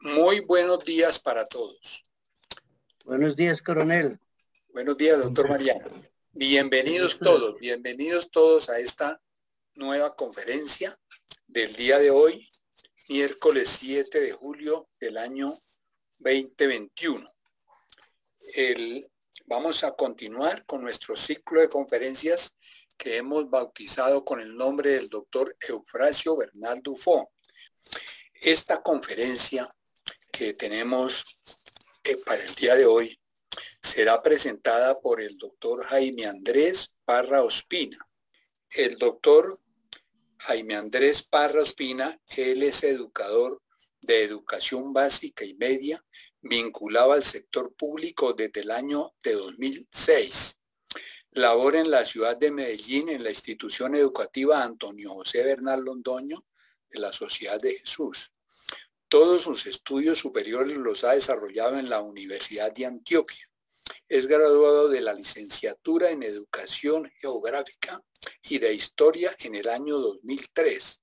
Muy buenos días para todos. Buenos días, coronel. Buenos días, doctor Mariano. Qué gusto. Bienvenidos todos a esta nueva conferencia del día de hoy, miércoles 7 de julio del año 2021. Vamos a continuar con nuestro ciclo de conferencias que hemos bautizado con el nombre del doctor Eufrasio Bernal Dufo. Esta conferencia que tenemos para el día de hoy será presentada por el doctor Jaime Andrés Parra Ospina. El doctor Jaime Andrés Parra Ospina, él es educador de educación básica y media, vinculado al sector público desde el año de 2006. Labora en la ciudad de Medellín en la institución educativa Antonio José Bernal Londoño de la Sociedad de Jesús. Todos sus estudios superiores los ha desarrollado en la Universidad de Antioquia. Es graduado de la licenciatura en Educación Geográfica y de Historia en el año 2003,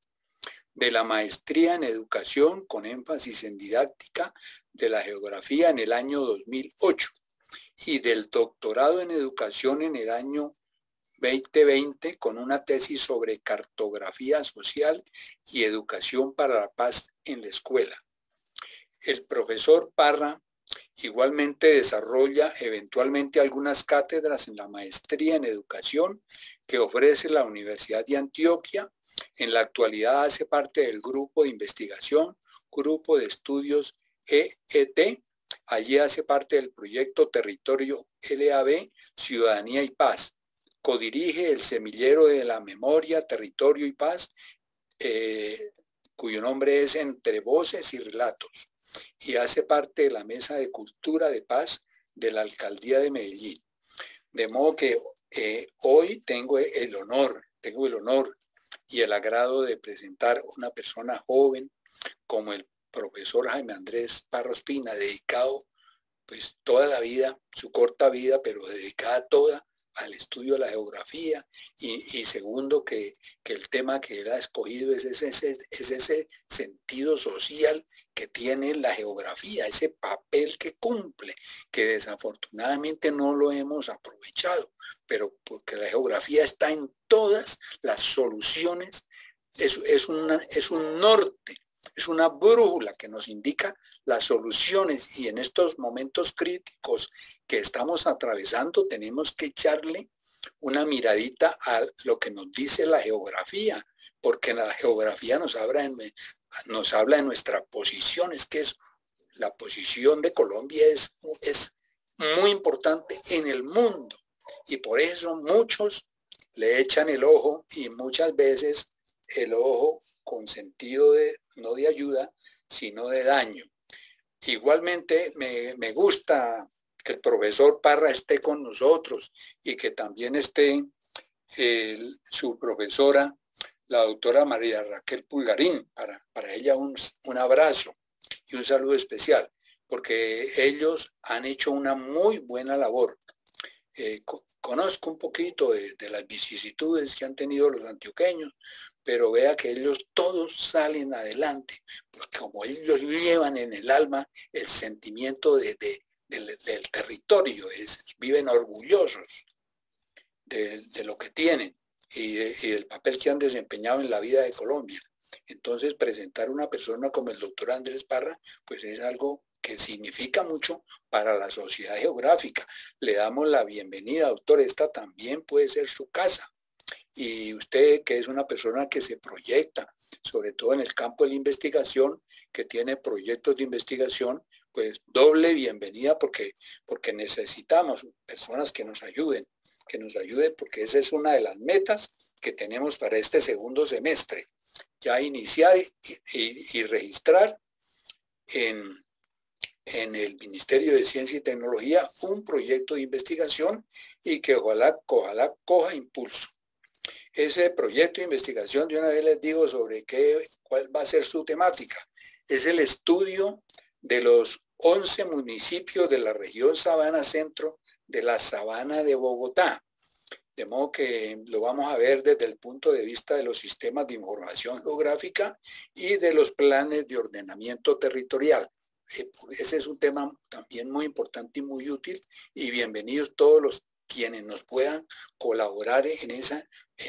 de la maestría en Educación con énfasis en Didáctica de la Geografía en el año 2008 y del doctorado en Educación en el año 2020 con una tesis sobre cartografía social y educación para la paz en la escuela. El profesor Parra igualmente desarrolla eventualmente algunas cátedras en la maestría en educación que ofrece la Universidad de Antioquia. En la actualidad hace parte del grupo de investigación, grupo de estudios EET. Allí hace parte del proyecto Territorio LAB, Ciudadanía y Paz. Codirige el Semillero de la Memoria, Territorio y Paz, cuyo nombre es Entre Voces y Relatos, y hace parte de la Mesa de Cultura de Paz de la Alcaldía de Medellín. De modo que hoy tengo el honor y el agrado de presentar una persona joven como el profesor Jaime Andrés Parra Ospina, dedicado pues toda la vida, su corta vida, pero dedicada toda al estudio de la geografía y segundo que el tema que él ha escogido es ese sentido social que tiene la geografía, ese papel que cumple, que desafortunadamente no lo hemos aprovechado, pero porque la geografía está en todas las soluciones, es un norte, es una brújula que nos indica las soluciones, y en estos momentos críticos que estamos atravesando tenemos que echarle una miradita a lo que nos dice la geografía, porque la geografía nos habla de nuestra posición, es que es la posición de Colombia es muy importante en el mundo, y por eso muchos le echan el ojo, y muchas veces el ojo con sentido de no de ayuda, sino de daño. Igualmente me gusta que el profesor Parra esté con nosotros y que también esté su profesora, la doctora María Raquel Pulgarín. Para ella un abrazo y un saludo especial, porque ellos han hecho una muy buena labor. Conozco un poquito de las vicisitudes que han tenido los antioqueños, pero vea que ellos todos salen adelante, porque como ellos llevan en el alma el sentimiento del territorio, viven orgullosos de lo que tienen y del papel que han desempeñado en la vida de Colombia. Entonces, presentar una persona como el doctor Andrés Parra, pues es algo que significa mucho para la sociedad geográfica. Le damos la bienvenida, doctor. Esta también puede ser su casa. Y usted, que es una persona que se proyecta, sobre todo en el campo de la investigación, que tiene proyectos de investigación, pues doble bienvenida, porque necesitamos personas que nos ayuden, porque esa es una de las metas que tenemos para este segundo semestre. Ya iniciar y registrar en el Ministerio de Ciencia y Tecnología un proyecto de investigación y que ojalá coja impulso. Ese proyecto de investigación, de una vez les digo sobre cuál va a ser su temática. Es el estudio de los 11 municipios de la región Sabana Centro de la Sabana de Bogotá. De modo que lo vamos a ver desde el punto de vista de los sistemas de información geográfica y de los planes de ordenamiento territorial. ese es un tema también muy importante y muy útil, y bienvenidos todos los quienes nos puedan colaborar en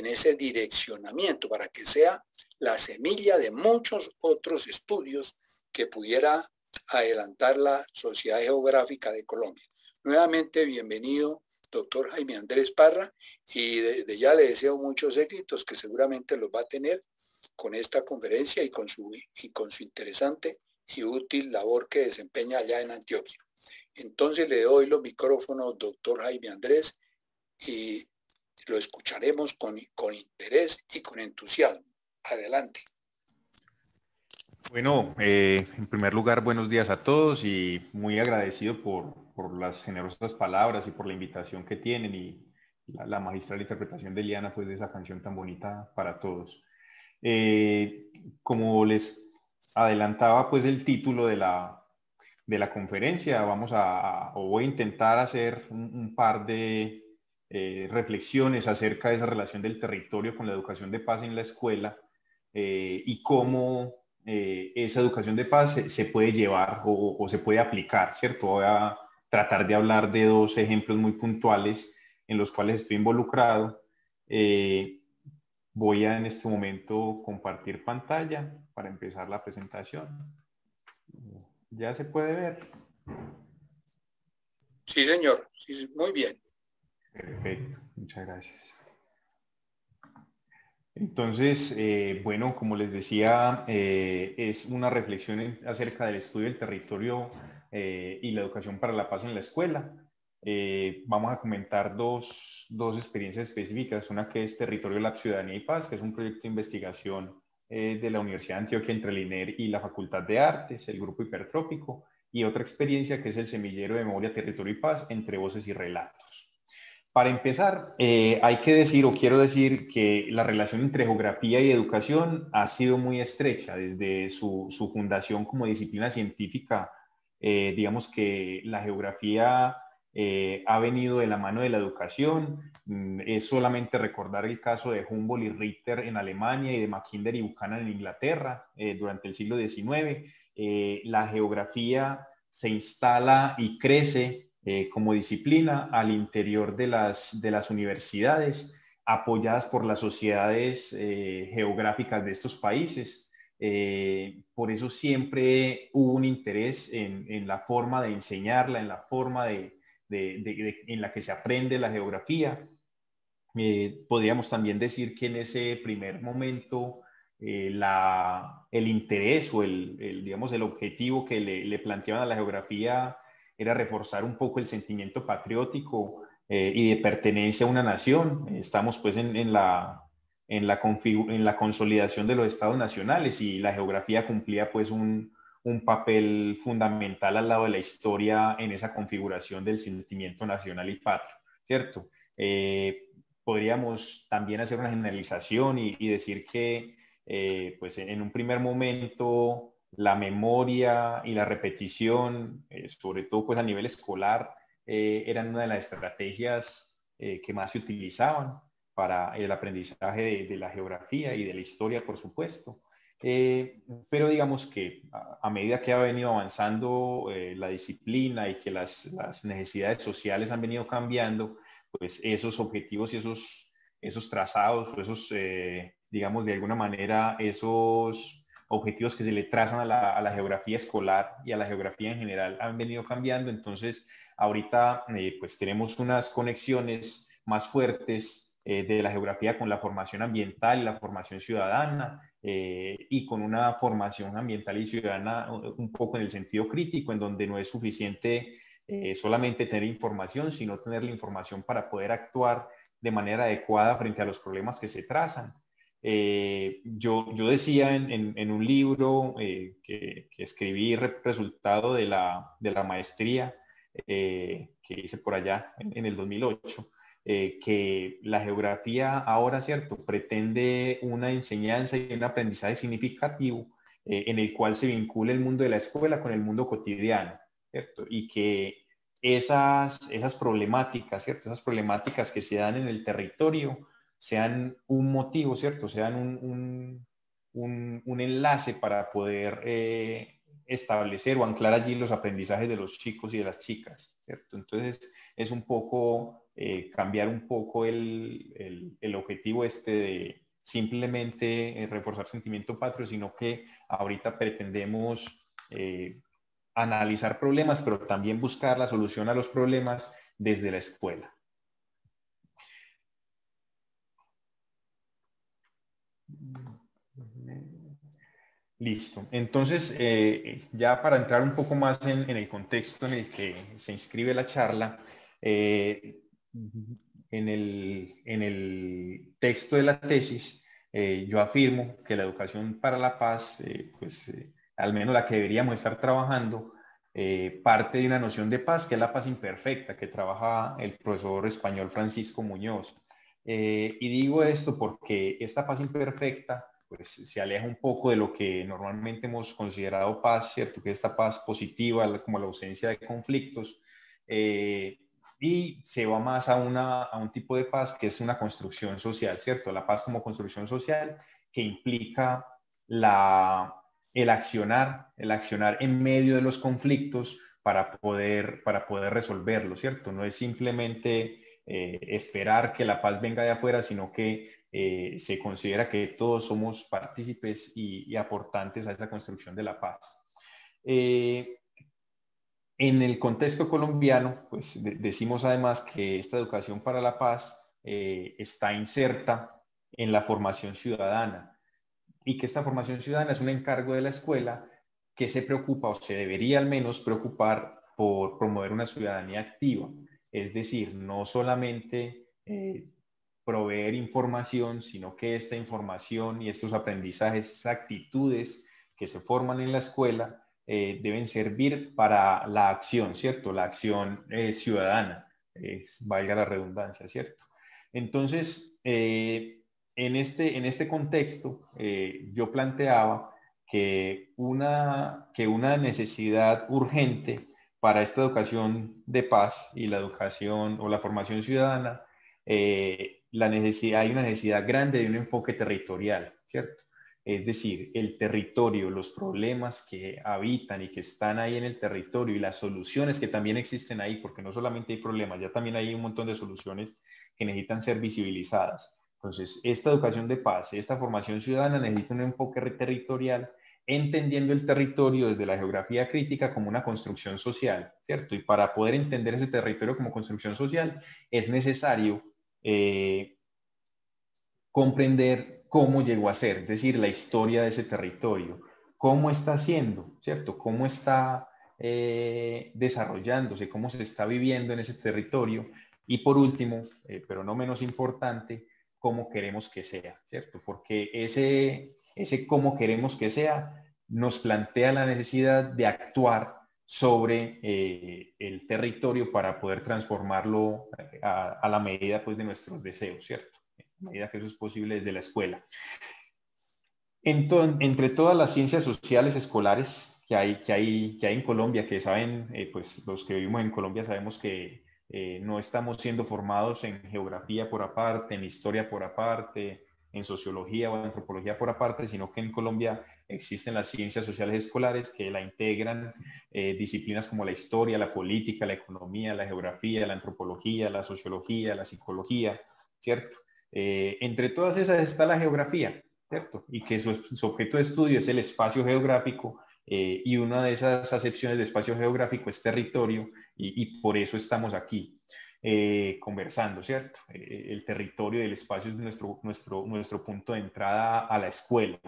ese direccionamiento para que sea la semilla de muchos otros estudios que pudiera adelantar la Sociedad Geográfica de Colombia. Nuevamente, bienvenido, doctor Jaime Andrés Parra, y desde ya le deseo muchos éxitos que seguramente los va a tener con esta conferencia y con su interesante y útil labor que desempeña allá en Antioquia. Entonces le doy los micrófonos, doctor Jaime Andrés, y lo escucharemos con interés y con entusiasmo. Adelante. Bueno, en primer lugar, buenos días a todos y muy agradecido por las generosas palabras y por la invitación que tienen y la magistral interpretación de Eliana, pues, de esa canción tan bonita para todos. Como les adelantaba, pues, el título de la conferencia, voy a intentar hacer un par de reflexiones acerca de esa relación del territorio con la educación de paz en la escuela y cómo esa educación de paz se puede llevar o se puede aplicar, ¿cierto? Voy a tratar de hablar de dos ejemplos muy puntuales en los cuales estoy involucrado. Voy a en este momento compartir pantalla para empezar la presentación. ¿Ya se puede ver? Sí, señor. Sí, muy bien. Perfecto, muchas gracias. Entonces, bueno, como les decía, es una reflexión acerca del estudio del territorio y la educación para la paz en la escuela. Vamos a comentar dos experiencias específicas, una que es Territorio, la Ciudadanía y Paz, que es un proyecto de investigación de la Universidad de Antioquia entre el INER y la Facultad de Artes, el Grupo Hipertrópico, y otra experiencia que es el Semillero de Memoria, Territorio y Paz, entre voces y relatos. Para empezar, hay que decir, o quiero decir, que la relación entre geografía y educación ha sido muy estrecha desde su fundación como disciplina científica. Digamos que la geografía ha venido de la mano de la educación. Es solamente recordar el caso de Humboldt y Richter en Alemania y de Mackinder y Buchanan en Inglaterra durante el siglo XIX. La geografía se instala y crece como disciplina al interior de las universidades, apoyadas por las sociedades geográficas de estos países. Por eso siempre hubo un interés en la forma de enseñarla, en la forma en la que se aprende la geografía. Podríamos también decir que en ese primer momento el interés o digamos, el objetivo que le planteaban a la geografía era reforzar un poco el sentimiento patriótico y de pertenencia a una nación. Estamos pues en la consolidación de los estados nacionales y la geografía cumplía pues un papel fundamental al lado de la historia en esa configuración del sentimiento nacional y patrio, ¿cierto? Podríamos también hacer una generalización y decir que pues en un primer momento la memoria y la repetición, sobre todo pues a nivel escolar, eran una de las estrategias que más se utilizaban para el aprendizaje de la geografía y de la historia, por supuesto. Pero digamos que a medida que ha venido avanzando la disciplina y que las necesidades sociales han venido cambiando, pues esos objetivos y esos trazados o esos, digamos, de alguna manera, esos objetivos que se le trazan a la geografía escolar y a la geografía en general han venido cambiando. Entonces, ahorita pues tenemos unas conexiones más fuertes de la geografía con la formación ambiental y la formación ciudadana y con una formación ambiental y ciudadana un poco en el sentido crítico, en donde no es suficiente solamente tener información, sino tener la información para poder actuar de manera adecuada frente a los problemas que se trazan. Yo decía en un libro que escribí resultado de la maestría que hice por allá en el 2008, que la geografía ahora, ¿cierto?, pretende una enseñanza y un aprendizaje significativo en el cual se vincula el mundo de la escuela con el mundo cotidiano, ¿cierto? Y que esas problemáticas, ¿cierto?, esas problemáticas que se dan en el territorio sean un motivo, ¿cierto?, sean un enlace para poder establecer o anclar allí los aprendizajes de los chicos y de las chicas, ¿cierto? Entonces es un poco cambiar un poco el objetivo de simplemente reforzar sentimiento patrio, sino que ahorita pretendemos analizar problemas, pero también buscar la solución a los problemas desde la escuela. Listo. Entonces, ya para entrar un poco más en el contexto en el que se inscribe la charla, en el texto de la tesis, yo afirmo que la educación para la paz, al menos la que deberíamos estar trabajando, parte de una noción de paz, que es la paz imperfecta, que trabaja el profesor español Francisco Muñoz. Y digo esto porque esta paz imperfecta pues se aleja un poco de lo que normalmente hemos considerado paz, ¿cierto? Que esta paz positiva, como la ausencia de conflictos, y se va más a un tipo de paz que es una construcción social, ¿cierto? La paz como construcción social que implica el accionar en medio de los conflictos para poder resolverlo, ¿cierto? No es simplemente esperar que la paz venga de afuera, sino que se considera que todos somos partícipes y aportantes a esa construcción de la paz. En el contexto colombiano, pues decimos además que esta educación para la paz está inserta en la formación ciudadana y que esta formación ciudadana es un encargo de la escuela que se preocupa o se debería al menos preocupar por promover una ciudadanía activa. Es decir, no solamente proveer información, sino que esta información y estos aprendizajes, esas actitudes que se forman en la escuela, deben servir para la acción, ¿cierto? La acción ciudadana, valga la redundancia, ¿cierto? Entonces, en este contexto, yo planteaba que una necesidad urgente para esta educación de paz y la educación o la formación ciudadana, hay una necesidad grande de un enfoque territorial, ¿cierto? Es decir, el territorio, los problemas que habitan y que están ahí en el territorio y las soluciones que también existen ahí, porque no solamente hay problemas, ya también hay un montón de soluciones que necesitan ser visibilizadas. Entonces, esta educación de paz, esta formación ciudadana necesita un enfoque territorial, entendiendo el territorio desde la geografía crítica como una construcción social, ¿cierto? Y para poder entender ese territorio como construcción social, es necesario comprender cómo llegó a ser, es decir, la historia de ese territorio, cómo está siendo, ¿cierto? Cómo está desarrollándose, cómo se está viviendo en ese territorio. Y por último, pero no menos importante, cómo queremos que sea, ¿cierto? Porque ese cómo queremos que sea nos plantea la necesidad de actuar sobre el territorio para poder transformarlo a la medida pues, de nuestros deseos, ¿cierto? A medida que eso es posible desde la escuela. Entre todas las ciencias sociales escolares que hay en Colombia, que saben, pues los que vivimos en Colombia sabemos que no estamos siendo formados en geografía por aparte, en historia por aparte, en sociología o antropología por aparte, sino que en Colombia existen las ciencias sociales escolares que la integran disciplinas como la historia, la política, la economía, la geografía, la antropología, la sociología, la psicología, ¿cierto? Entre todas esas está la geografía, ¿cierto? Y que su objeto de estudio es el espacio geográfico y una de esas acepciones de espacio geográfico es territorio y por eso estamos aquí conversando, ¿cierto? El territorio y el espacio es nuestro punto de entrada a la escuela,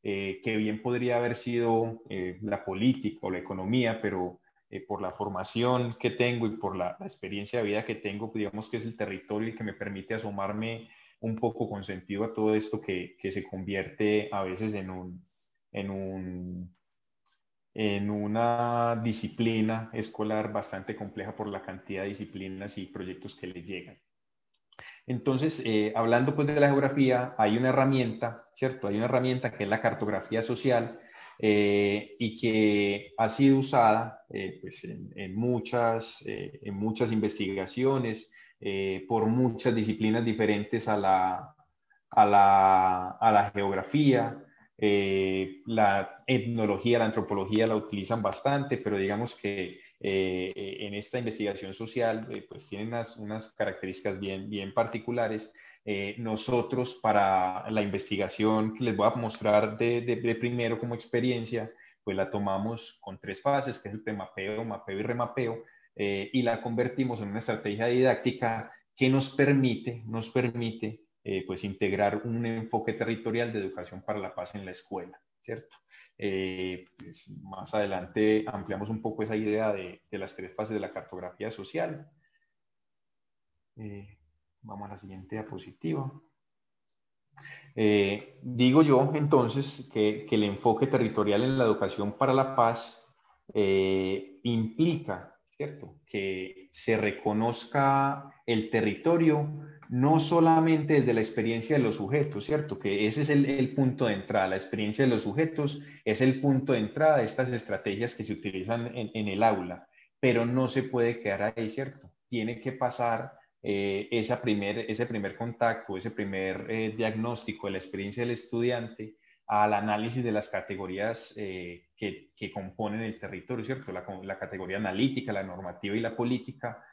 que bien podría haber sido la política o la economía, pero por la formación que tengo y por la experiencia de vida que tengo, digamos que es el territorio el que me permite asomarme un poco con sentido a todo esto que se convierte a veces en una disciplina escolar bastante compleja por la cantidad de disciplinas y proyectos que le llegan. Entonces, hablando pues de la geografía, hay una herramienta, ¿cierto? Hay una herramienta que es la cartografía social y que ha sido usada pues en muchas investigaciones por muchas disciplinas diferentes a la geografía La etnología, la antropología la utilizan bastante, pero digamos que en esta investigación social pues tienen unas características bien particulares. Nosotros para la investigación que les voy a mostrar de primero como experiencia, pues la tomamos con 3 fases, que es el premapeo, mapeo y remapeo, y la convertimos en una estrategia didáctica que nos permite pues integrar un enfoque territorial de educación para la paz en la escuela, ¿cierto? Pues más adelante ampliamos un poco esa idea de las 3 fases de la cartografía social. Vamos a la siguiente diapositiva. Digo yo entonces que el enfoque territorial en la educación para la paz implica, ¿cierto?, que se reconozca el territorio no solamente desde la experiencia de los sujetos, ¿cierto?, que ese es el punto de entrada. La experiencia de los sujetos es el punto de entrada de estas estrategias que se utilizan en el aula, pero no se puede quedar ahí, ¿cierto? Tiene que pasar ese primer contacto, ese primer diagnóstico de la experiencia del estudiante al análisis de las categorías que componen el territorio, ¿cierto? La categoría analítica, la normativa y la política,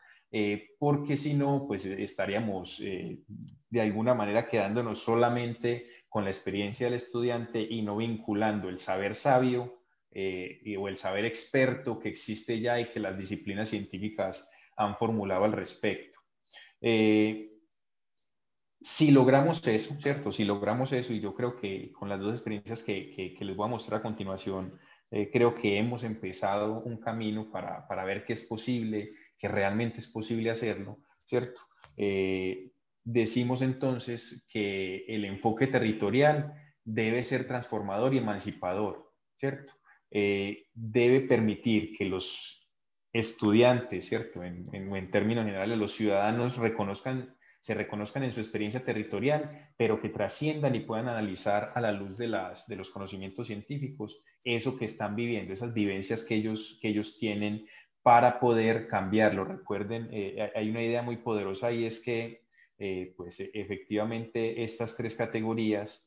porque si no, pues estaríamos de alguna manera quedándonos solamente con la experiencia del estudiante y no vinculando el saber sabio o el saber experto que existe ya y que las disciplinas científicas han formulado al respecto. Si logramos eso, ¿cierto? Si logramos eso, y yo creo que con las 2 experiencias que les voy a mostrar a continuación, creo que hemos empezado un camino para ver que es posible, que realmente es posible hacerlo, ¿cierto? Decimos entonces que el enfoque territorial debe ser transformador y emancipador, ¿cierto? Debe permitir que los estudiantes, ¿cierto? En términos generales, los ciudadanos se reconozcan en su experiencia territorial, pero que trasciendan y puedan analizar a la luz de los conocimientos científicos eso que están viviendo, esas vivencias que ellos tienen para poder cambiarlo. Recuerden, hay una idea muy poderosa y es que pues efectivamente estas 3 categorías,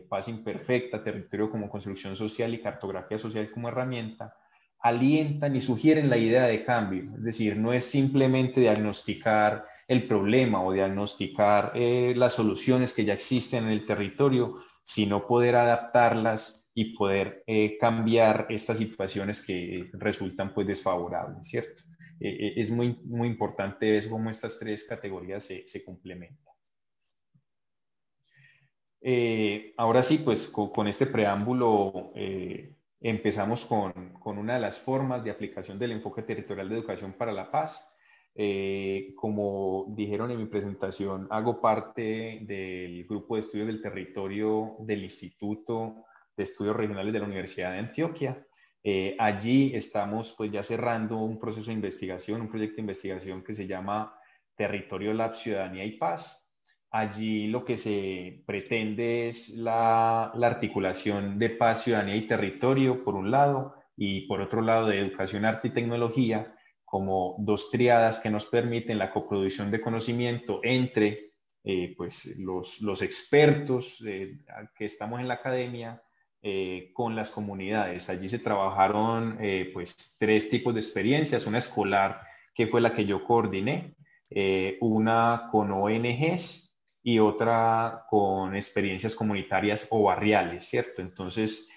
paz imperfecta, territorio como construcción social y cartografía social como herramienta, alientan y sugieren la idea de cambio. Es decir, no es simplemente diagnosticar el problema o diagnosticar las soluciones que ya existen en el territorio, sino poder adaptarlas y poder cambiar estas situaciones que resultan pues desfavorables, ¿cierto? Es muy importante ver cómo estas 3 categorías se complementan. Ahora sí, pues con este preámbulo empezamos con una de las formas de aplicación del enfoque territorial de educación para la paz. Como dijeron en mi presentación, hago parte del grupo de estudios del territorio del Instituto de Estudios Regionales de la Universidad de Antioquia. Allí estamos pues ya cerrando un proceso de investigación, un proyecto de investigación que se llama Territorio Lab Ciudadanía y Paz. Allí lo que se pretende es la articulación de paz, ciudadanía y territorio, por un lado, y por otro lado de educación, arte y tecnología, como 2 tríadas que nos permiten la coproducción de conocimiento entre pues los expertos que estamos en la academia con las comunidades. Allí se trabajaron pues 3 tipos de experiencias, una escolar que fue la que yo coordiné, una con ONGs, y otra con experiencias comunitarias o barriales, ¿cierto? Entonces,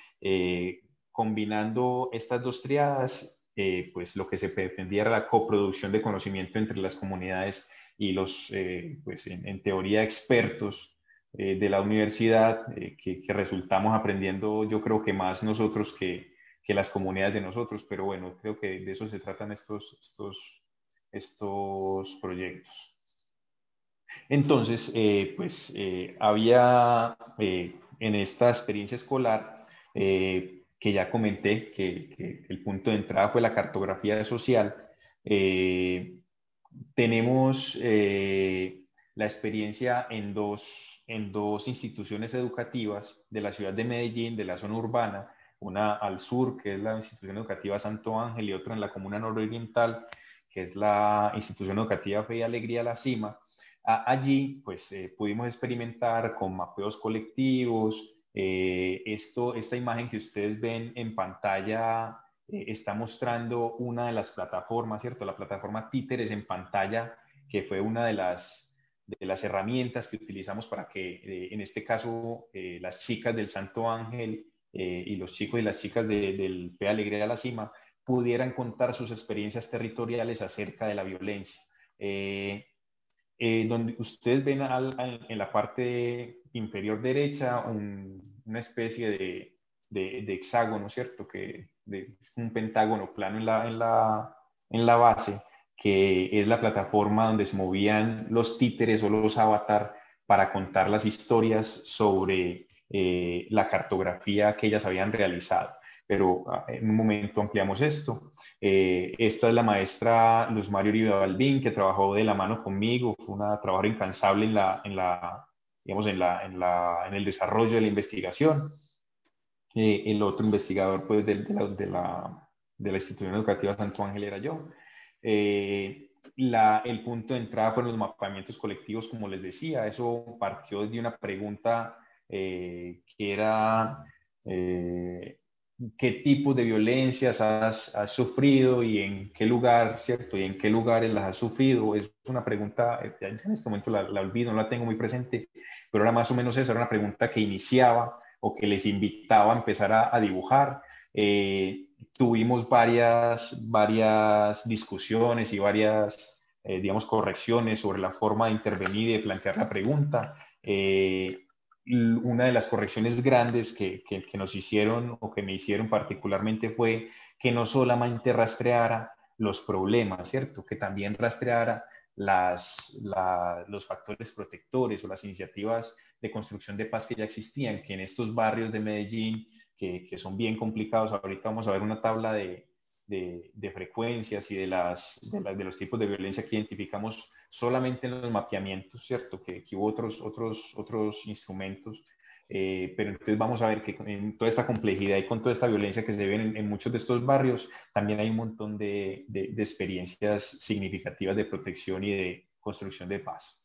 combinando estas 2 triadas, pues lo que se pretendía era la coproducción de conocimiento entre las comunidades y los, pues en teoría, expertos de la universidad, que resultamos aprendiendo, yo creo que más nosotros que las comunidades de nosotros, pero bueno, creo que de eso se tratan estos proyectos. Entonces, pues había en esta experiencia escolar que ya comenté que el punto de entrada fue la cartografía social. Tenemos la experiencia en dos instituciones educativas de la ciudad de Medellín, de la zona urbana, una al sur, que es la institución educativa Santo Ángel, y otra en la comuna nororiental, que es la institución educativa Fe y Alegría La Cima. Allí pues pudimos experimentar con mapeos colectivos, Esta imagen que ustedes ven en pantalla está mostrando una de las plataformas, ¿cierto? La plataforma Títeres en pantalla, que fue una de las herramientas que utilizamos para que, en este caso, las chicas del Santo Ángel y los chicos y las chicas del Fe Alegría a la Cima pudieran contar sus experiencias territoriales acerca de la violencia. Donde ustedes ven en la parte inferior derecha una especie de hexágono, ¿cierto? Un pentágono plano en la base, que es la plataforma donde se movían los títeres o los avatar para contar las historias sobre la cartografía que ellas habían realizado. Pero en un momento ampliamos esto. Esta es la maestra Luz María Uribe Balbín, que trabajó de la mano conmigo, fue una trabajadora incansable en el desarrollo de la investigación. El otro investigador pues, de la institución educativa Santo Ángel era yo. El punto de entrada fueron los mapeamientos colectivos, como les decía. Eso partió de una pregunta que era qué tipo de violencias has sufrido y en qué lugar, ¿cierto? Y en qué lugares las has sufrido. Es una pregunta, en este momento la olvido, no la tengo muy presente, pero era más o menos eso, era una pregunta que iniciaba o que les invitaba a empezar a dibujar. Tuvimos varias discusiones y varias, digamos, correcciones sobre la forma de intervenir y de plantear la pregunta. Una de las correcciones grandes que nos hicieron o que me hicieron particularmente fue que no solamente rastreara los problemas, ¿cierto? Que también rastreara los factores protectores o las iniciativas de construcción de paz que ya existían, que en estos barrios de Medellín, que son bien complicados, ahorita vamos a ver una tabla de frecuencias y de los tipos de violencia que identificamos solamente en los mapeamientos, ¿cierto? Que hubo otros instrumentos, pero entonces vamos a ver que en toda esta complejidad y con toda esta violencia que se ve en muchos de estos barrios, también hay un montón de experiencias significativas de protección y de construcción de paz.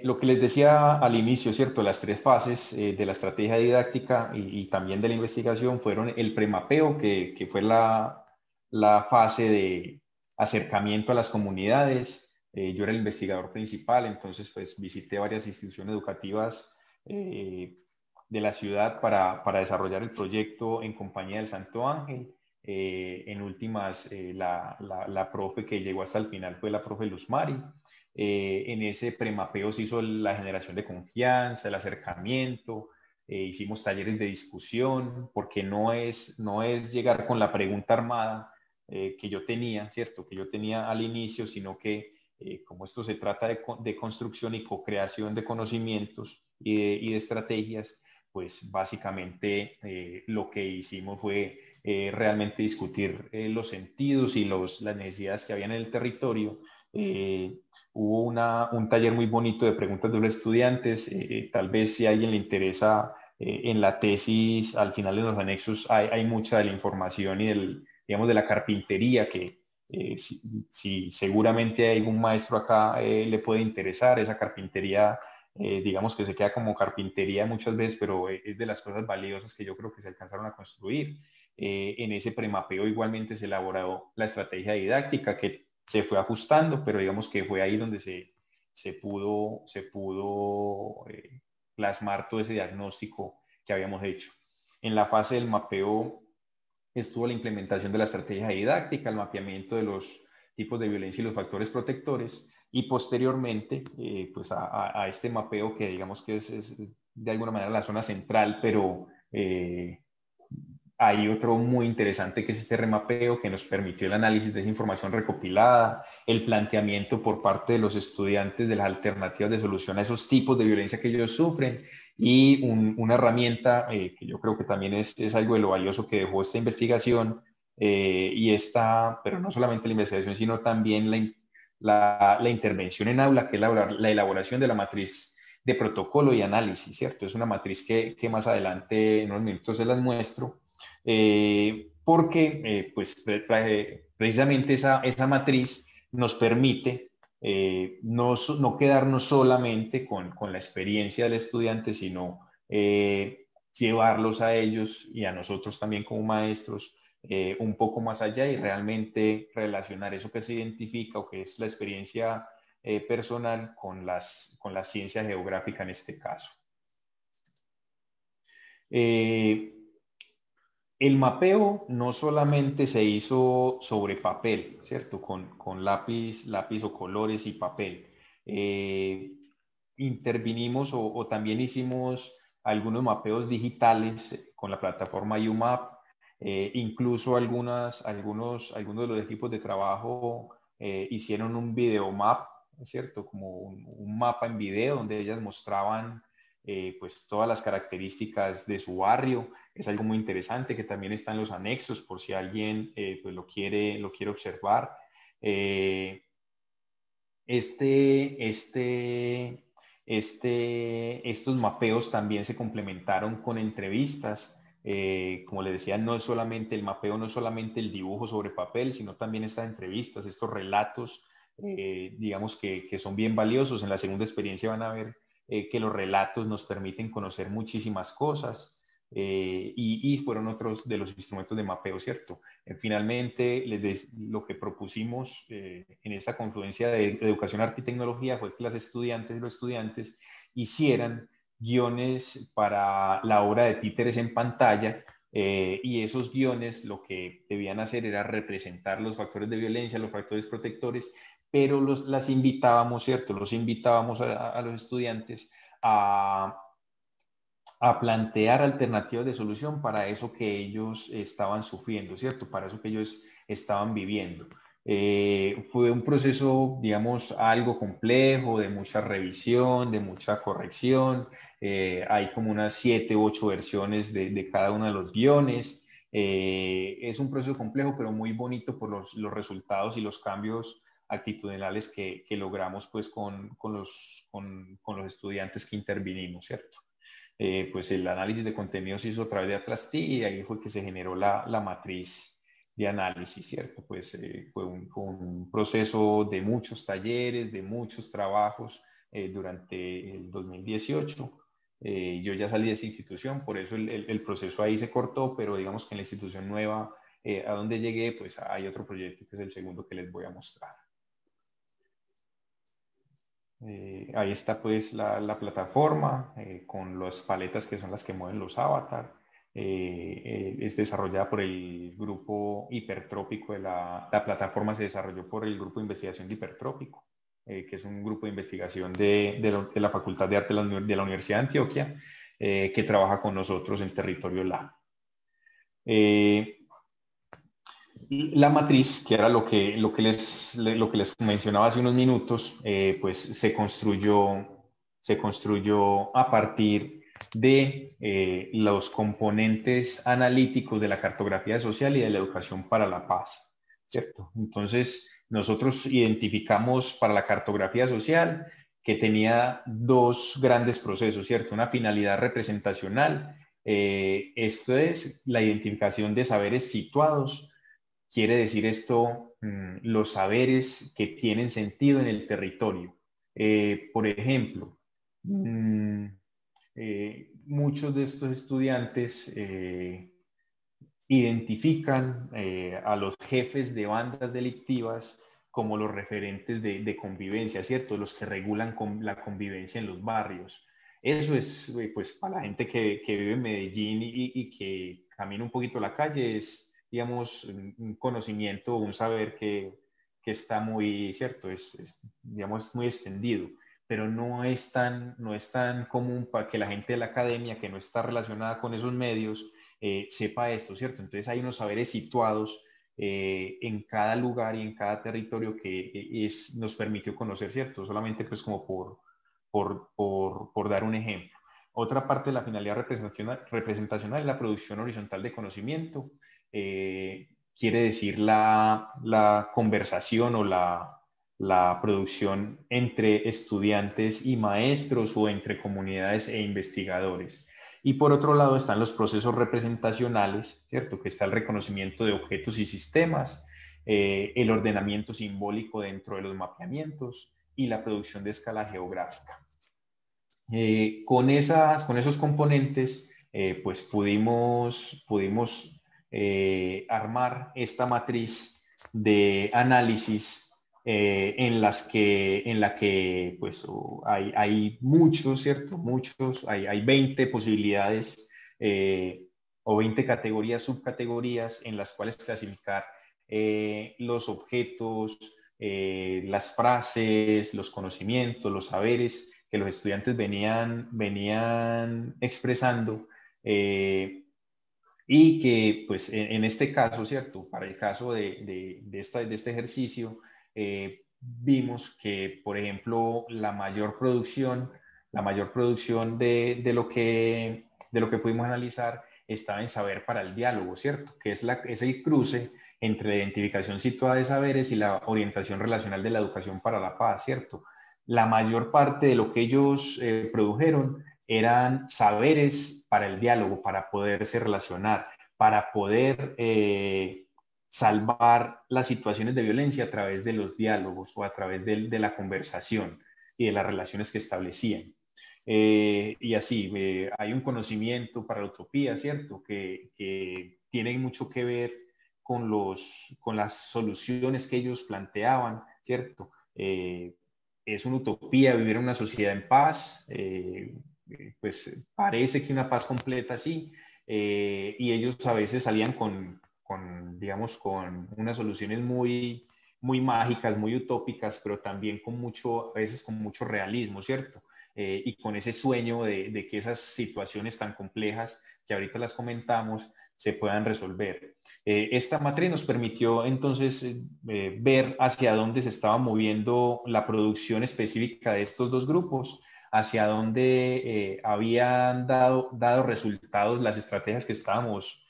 Lo que les decía al inicio, ¿cierto? Las tres fases de la estrategia didáctica y también de la investigación fueron el premapeo, que fue la fase de acercamiento a las comunidades. Yo era el investigador principal, entonces pues visité varias instituciones educativas de la ciudad para desarrollar el proyecto en compañía del Santo Ángel. En últimas, la profe que llegó hasta el final fue la profe Luz Mari. En ese premapeo se hizo la generación de confianza, el acercamiento, hicimos talleres de discusión, porque no es llegar con la pregunta armada que yo tenía, ¿cierto? Que yo tenía al inicio, sino que como esto se trata de construcción y co-creación de conocimientos y de estrategias, pues básicamente lo que hicimos fue realmente discutir los sentidos y las necesidades que había en el territorio. Hubo un taller muy bonito de preguntas de los estudiantes. Tal vez si a alguien le interesa, en la tesis, al final de los anexos, hay mucha de la información y digamos, de la carpintería que si seguramente hay algún maestro acá le puede interesar. Esa carpintería, digamos que se queda como carpintería muchas veces, pero es de las cosas valiosas que yo creo que se alcanzaron a construir. En ese premapeo igualmente se elaboró la estrategia didáctica que se fue ajustando, pero digamos que fue ahí donde se pudo plasmar todo ese diagnóstico que habíamos hecho. En la fase del mapeo estuvo la implementación de la estrategia didáctica, el mapeamiento de los tipos de violencia y los factores protectores, y posteriormente pues a este mapeo que digamos que es de alguna manera la zona central, pero hay otro muy interesante que es este remapeo que nos permitió el análisis de esa información recopilada, el planteamiento por parte de los estudiantes de las alternativas de solución a esos tipos de violencia que ellos sufren y una herramienta que yo creo que también es algo de lo valioso que dejó esta investigación pero no solamente la investigación, sino también la intervención en aula, que es la elaboración de la matriz de protocolo y análisis, ¿cierto? Es una matriz que más adelante en unos minutos se las muestro. Porque pues precisamente esa matriz nos permite no quedarnos solamente con la experiencia del estudiante, sino llevarlos a ellos y a nosotros también como maestros un poco más allá y realmente relacionar eso que se identifica o que es la experiencia personal con la ciencia geográfica en este caso. El mapeo no solamente se hizo sobre papel, ¿cierto? Con lápiz o colores y papel. Intervinimos o también hicimos algunos mapeos digitales con la plataforma UMap. Incluso algunos de los equipos de trabajo hicieron un videomap, ¿cierto? Como un mapa en video donde ellas mostraban pues todas las características de su barrio. Es algo muy interesante que también está en los anexos por si alguien pues lo quiere observar. Estos mapeos también se complementaron con entrevistas. Como les decía, no es solamente el mapeo, no es solamente el dibujo sobre papel, sino también estas entrevistas, estos relatos, digamos que son bien valiosos. En la segunda experiencia van a ver que los relatos nos permiten conocer muchísimas cosas y fueron otros de los instrumentos de mapeo, ¿cierto? Finalmente, lo que propusimos en esta confluencia de educación, arte y tecnología fue que las estudiantes y los estudiantes hicieran guiones para la obra de títeres en pantalla y esos guiones lo que debían hacer era representar los factores de violencia, los factores protectores, pero las invitábamos, ¿cierto? Los invitábamos a los estudiantes a plantear alternativas de solución para eso que ellos estaban sufriendo, ¿cierto? Para eso que ellos estaban viviendo. Fue un proceso, digamos, algo complejo, de mucha revisión, de mucha corrección. Hay como unas 7 u 8 versiones de cada uno de los guiones. Es un proceso complejo, pero muy bonito por los resultados y los cambios actitudinales que logramos pues con los estudiantes que intervinimos, ¿cierto? Pues el análisis de contenidos se hizo a través de Atlas TI y ahí fue que se generó la matriz de análisis, ¿cierto? Pues fue un proceso de muchos talleres, de muchos trabajos durante el 2018. Yo ya salí de esa institución, por eso el proceso ahí se cortó, pero digamos que en la institución nueva a donde llegué, pues hay otro proyecto que es el segundo que les voy a mostrar. Ahí está pues la plataforma con las paletas que son las que mueven los avatar. Es desarrollada por el grupo hipertrópico de la plataforma se desarrolló por el grupo de investigación de hipertrópico, que es un grupo de investigación de la Facultad de Arte de la Universidad de Antioquia, que trabaja con nosotros en territorio LA. La matriz, que era lo que les mencionaba hace unos minutos, pues se construyó a partir de los componentes analíticos de la cartografía social y de la educación para la paz, ¿cierto? Entonces, nosotros identificamos para la cartografía social que tenía dos grandes procesos, ¿cierto? Una finalidad representacional, esto es la identificación de saberes situados. Quiere decir esto, los saberes que tienen sentido en el territorio. Por ejemplo, muchos de estos estudiantes identifican a los jefes de bandas delictivas como los referentes de convivencia, ¿cierto? Los que regulan la convivencia en los barrios. Eso es, pues, para la gente que vive en Medellín y que camina un poquito la calle, es, digamos, un conocimiento, un saber que está muy, ¿cierto? Digamos, muy extendido, pero no es tan común para que la gente de la academia que no está relacionada con esos medios sepa esto, ¿cierto? Entonces hay unos saberes situados en cada lugar y en cada territorio que nos permitió conocer, ¿cierto? Solamente pues como por dar un ejemplo. Otra parte de la finalidad representacional es la producción horizontal de conocimiento. Quiere decir la conversación o la producción entre estudiantes y maestros o entre comunidades e investigadores. Y por otro lado están los procesos representacionales, ¿cierto? Que está el reconocimiento de objetos y sistemas. el ordenamiento simbólico dentro de los mapeamientos y la producción de escala geográfica. Con esos componentes, pues pudimos armar esta matriz de análisis en la que pues hay muchos, ¿cierto? Hay 20 posibilidades o 20 categorías, subcategorías en las cuales clasificar los objetos, las frases, los conocimientos, los saberes que los estudiantes venían expresando y que pues en este caso, ¿cierto? Para el caso de este ejercicio, vimos que, por ejemplo, la mayor producción de lo que pudimos analizar estaba en saber para el diálogo, ¿cierto? Que es el cruce entre la identificación situada de saberes y la orientación relacional de la educación para la paz, ¿cierto? La mayor parte de lo que ellos produjeron eran saberes para el diálogo, para poderse relacionar, para poder salvar las situaciones de violencia a través de los diálogos o a través de la conversación y de las relaciones que establecían. Y así, hay un conocimiento para la utopía, ¿cierto? Que tiene mucho que ver con las soluciones que ellos planteaban, ¿cierto? Es una utopía vivir en una sociedad en paz, pues parece que una paz completa sí, y ellos a veces salían digamos, con unas soluciones muy mágicas, muy utópicas, pero también a veces con mucho realismo, ¿cierto? Y con ese sueño de que esas situaciones tan complejas que ahorita las comentamos se puedan resolver. Esta matriz nos permitió entonces ver hacia dónde se estaba moviendo la producción específica de estos dos grupos, hacia dónde habían dado resultados las estrategias que estábamos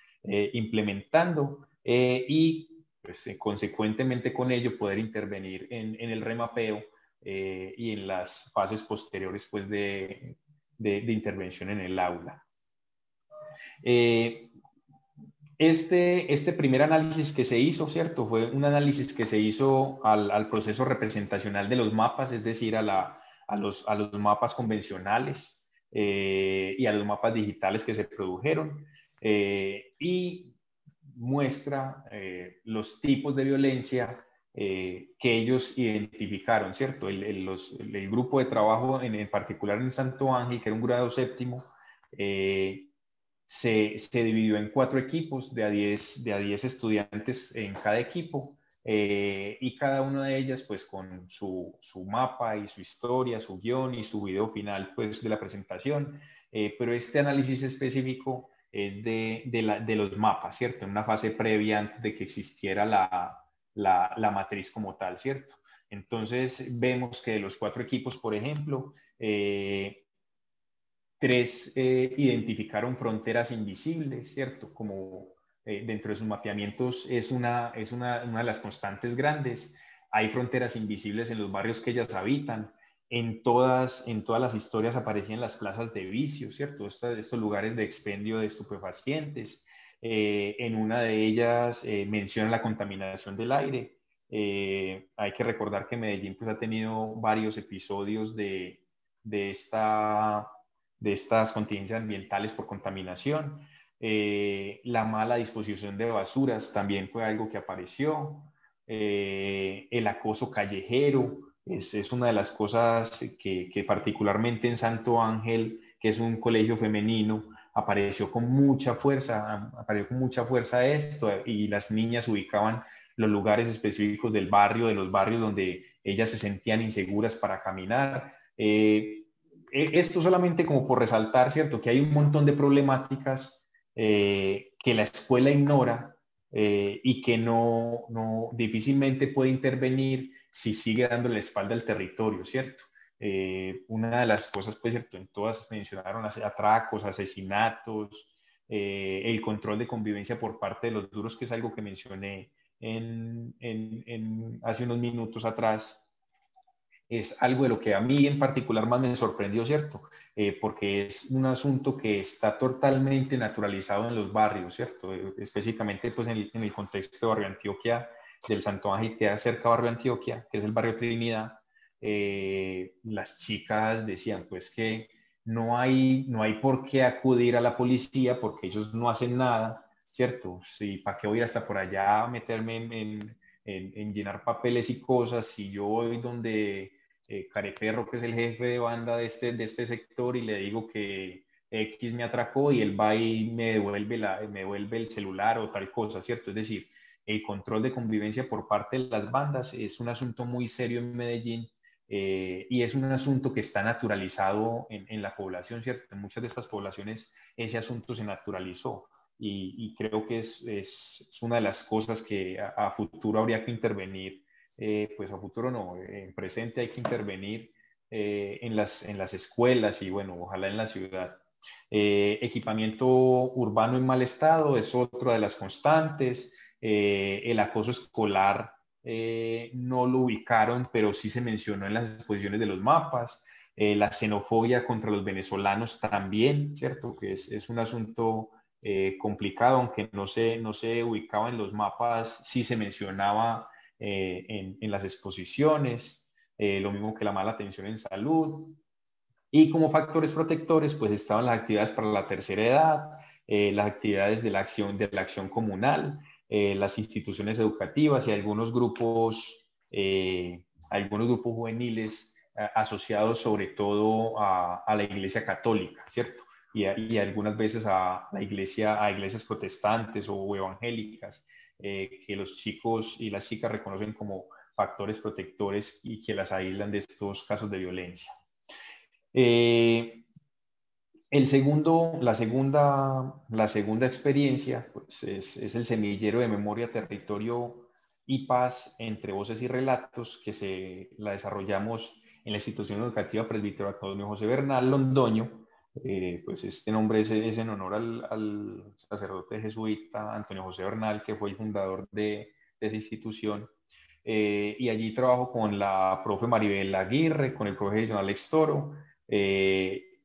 implementando y pues, consecuentemente con ello poder intervenir en el remapeo y en las fases posteriores pues, de intervención en el aula. Este primer análisis que se hizo, ¿cierto? Fue un análisis que se hizo al proceso representacional de los mapas, es decir, a los mapas convencionales y a los mapas digitales que se produjeron y muestra los tipos de violencia que ellos identificaron, ¿cierto? El grupo de trabajo, en particular en Santo Ángel, que era un grado séptimo, se dividió en 4 equipos de a 10 estudiantes en cada equipo y cada una de ellas pues con su mapa y su historia, su guión y su video final pues de la presentación. Pero este análisis específico es de los mapas, ¿cierto? En una fase previa antes de que existiera la matriz como tal, ¿cierto? Entonces vemos que de los 4 equipos, por ejemplo, 3 identificaron fronteras invisibles, ¿cierto? Como dentro de sus mapeamientos es una de las constantes grandes. Hay fronteras invisibles en los barrios que ellas habitan. En todas las historias aparecían las plazas de vicio, ¿cierto? Estos lugares de expendio de estupefacientes. En una de ellas menciona la contaminación del aire. Hay que recordar que Medellín pues, ha tenido varios episodios de estas contingencias ambientales por contaminación. La mala disposición de basuras también fue algo que apareció. El acoso callejero es una de las cosas que particularmente en Santo Ángel, que es un colegio femenino, apareció con mucha fuerza esto, y las niñas ubicaban los lugares específicos del barrio, de los barrios donde ellas se sentían inseguras para caminar. Esto solamente como por resaltar, ¿cierto? Que hay un montón de problemáticas que la escuela ignora y que no difícilmente puede intervenir si sigue dando la espalda al territorio, ¿cierto? Una de las cosas, pues, ¿cierto? En todas mencionaron atracos, asesinatos, el control de convivencia por parte de los duros, que es algo que mencioné hace unos minutos atrás. Es algo de lo que a mí en particular más me sorprendió, ¿cierto? Porque es un asunto que está totalmente naturalizado en los barrios, ¿cierto? Específicamente pues en el contexto de Barrio Antioquia, del Santo Ángel, que queda cerca de Barrio Antioquia, que es el barrio Trinidad, las chicas decían pues que no hay por qué acudir a la policía porque ellos no hacen nada, ¿cierto? Sí, ¿para qué voy a ir hasta por allá a meterme en llenar papeles y cosas si yo voy donde Careperro, que es el jefe de banda de este sector, y le digo que X me atracó y él va y me devuelve el celular o tal cosa, ¿cierto? Es decir, el control de convivencia por parte de las bandas es un asunto muy serio en Medellín, y es un asunto que está naturalizado en la población, ¿cierto? En muchas de estas poblaciones ese asunto se naturalizó y creo que es una de las cosas que a futuro habría que intervenir, pues a futuro no, en presente hay que intervenir en las escuelas y bueno, ojalá en la ciudad. Equipamiento urbano en mal estado es otra de las constantes. El acoso escolar no lo ubicaron, pero sí se mencionó en las exposiciones de los mapas. La xenofobia contra los venezolanos también, ¿cierto? Que es un asunto complicado, aunque no se ubicaba en los mapas, sí se mencionaba en las exposiciones. Lo mismo que la mala atención en salud. Y como factores protectores, pues estaban las actividades para la tercera edad, las actividades de la acción comunal, las instituciones educativas y algunos grupos juveniles asociados sobre todo a la Iglesia Católica, ¿cierto? Y algunas veces a iglesias protestantes o evangélicas, que los chicos y las chicas reconocen como factores protectores y que las aíslan de estos casos de violencia. Eh, la segunda experiencia pues es el semillero de memoria, territorio y paz entre voces y relatos que la desarrollamos en la institución educativa Presbítero Antonio José Bernal Londoño. Pues este nombre es en honor al sacerdote jesuita Antonio José Bernal, que fue el fundador de esa institución. Y allí trabajo con la profe Maribel Aguirre, con el profe John Alex Toro,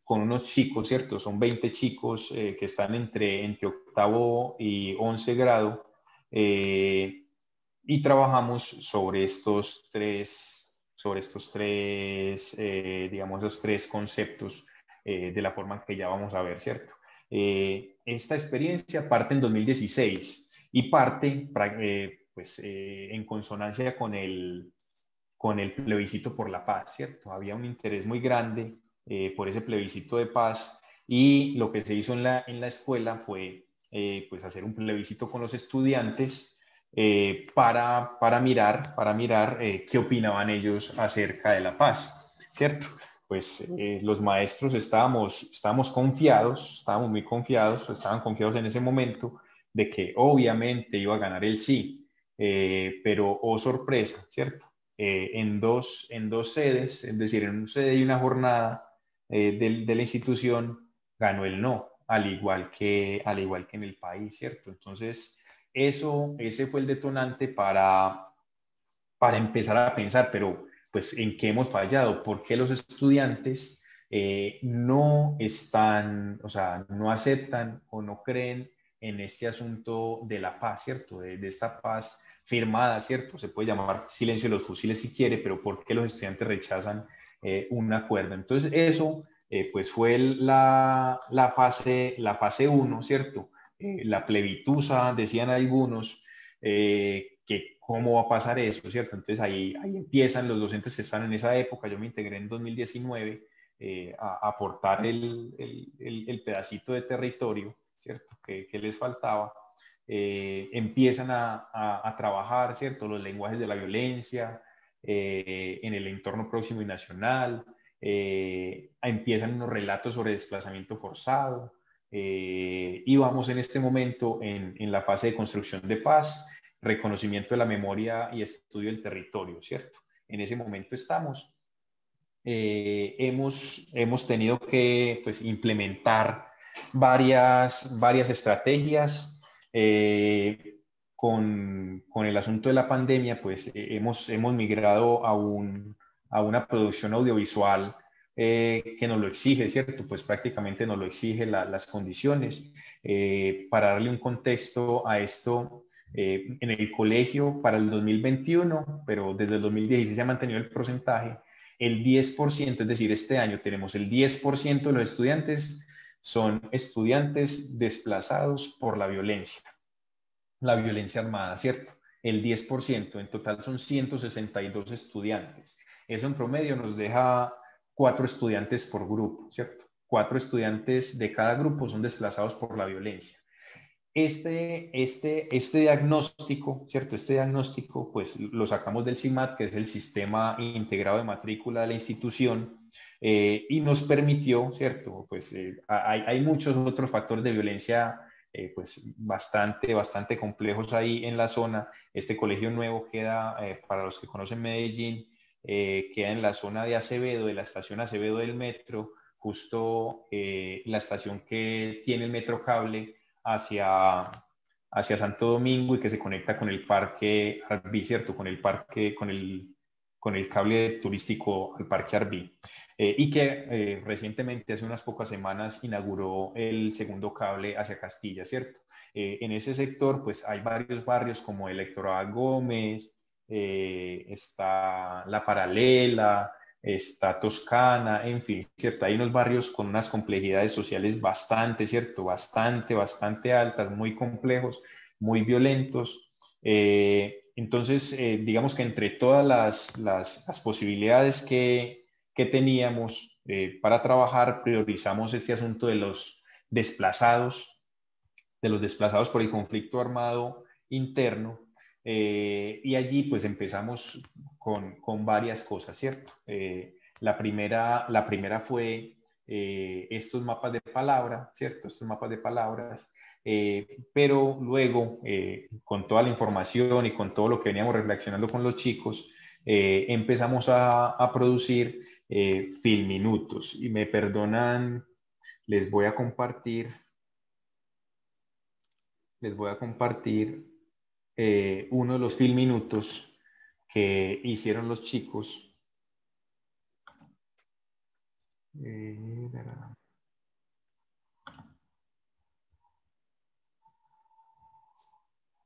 con unos chicos, ¿cierto? Son 20 chicos que están entre octavo y 11 grado, y trabajamos digamos, esos tres conceptos de la forma en que ya vamos a ver, ¿cierto? Esta experiencia parte en 2016 y parte pues, en consonancia con el plebiscito por la paz, ¿cierto? Había un interés muy grande por ese plebiscito de paz y lo que se hizo en la escuela fue pues hacer un plebiscito con los estudiantes para mirar qué opinaban ellos acerca de la paz, ¿cierto? Pues los maestros estábamos confiados, estábamos muy confiados, estaban confiados en ese momento de que obviamente iba a ganar el sí, pero oh sorpresa, ¿cierto? En dos sedes, es decir, en una sede y una jornada de la institución, ganó el no, al igual que en el país, ¿cierto? Entonces, ese fue el detonante para empezar a pensar, pero pues en qué hemos fallado, por qué los estudiantes no están, o sea, no aceptan o no creen en este asunto de la paz, ¿cierto? De esta paz firmada, ¿cierto? Se puede llamar silencio de los fusiles si quiere, pero ¿por qué los estudiantes rechazan un acuerdo? Entonces eso pues fue la fase 1, ¿cierto? La plebitusa, decían algunos, que cómo va a pasar eso, ¿cierto? Entonces ahí empiezan los docentes que están en esa época, yo me integré en 2019 a aportar el pedacito de territorio, ¿cierto? Que les faltaba. Empiezan a trabajar, ¿cierto? Los lenguajes de la violencia en el entorno próximo y nacional, empiezan unos relatos sobre desplazamiento forzado, y vamos en este momento en la fase de construcción de paz, reconocimiento de la memoria y estudio del territorio, ¿cierto? En ese momento estamos. Hemos tenido que pues, implementar varias estrategias. Con el asunto de la pandemia, pues hemos migrado a una producción audiovisual que nos lo exige, ¿cierto? Pues prácticamente nos lo exige las condiciones. Para darle un contexto a esto, En el colegio para el 2021, pero desde el 2016 se ha mantenido el porcentaje, el 10%, es decir, este año tenemos el 10% de los estudiantes son estudiantes desplazados por la violencia armada, ¿cierto? El 10%, en total son 162 estudiantes. Eso en promedio nos deja 4 estudiantes por grupo, ¿cierto? 4 estudiantes de cada grupo son desplazados por la violencia. Este diagnóstico, ¿cierto? Este diagnóstico, pues lo sacamos del CIMAT, que es el Sistema Integrado de Matrícula de la institución, y nos permitió, ¿cierto? Pues hay muchos otros factores de violencia pues bastante complejos ahí en la zona. Este colegio nuevo queda, para los que conocen Medellín, queda en la zona de Acevedo, de la estación Acevedo del metro, justo la estación que tiene el metro cable hacia Santo Domingo y que se conecta con el parque Arví, ¿cierto? Con el cable turístico al parque Arví. Y que recientemente, hace unas pocas semanas, inauguró el segundo cable hacia Castilla, ¿cierto? En ese sector, pues hay varios barrios como Electoral Gómez, está La Paralela, está Toscana, en fin, ¿cierto? Hay unos barrios con unas complejidades sociales bastante, ¿cierto? Bastante altas, muy complejos, muy violentos. Entonces, digamos que entre todas las posibilidades que teníamos para trabajar, priorizamos este asunto de los desplazados por el conflicto armado interno, y allí pues empezamos con varias cosas, ¿cierto? La primera fue estos mapas de palabra, ¿cierto? Estos mapas de palabras, pero luego, con toda la información y con todo lo que veníamos reflexionando con los chicos, empezamos a producir filminutos. Y me perdonan, les voy a compartir uno de los filminutos que hicieron los chicos.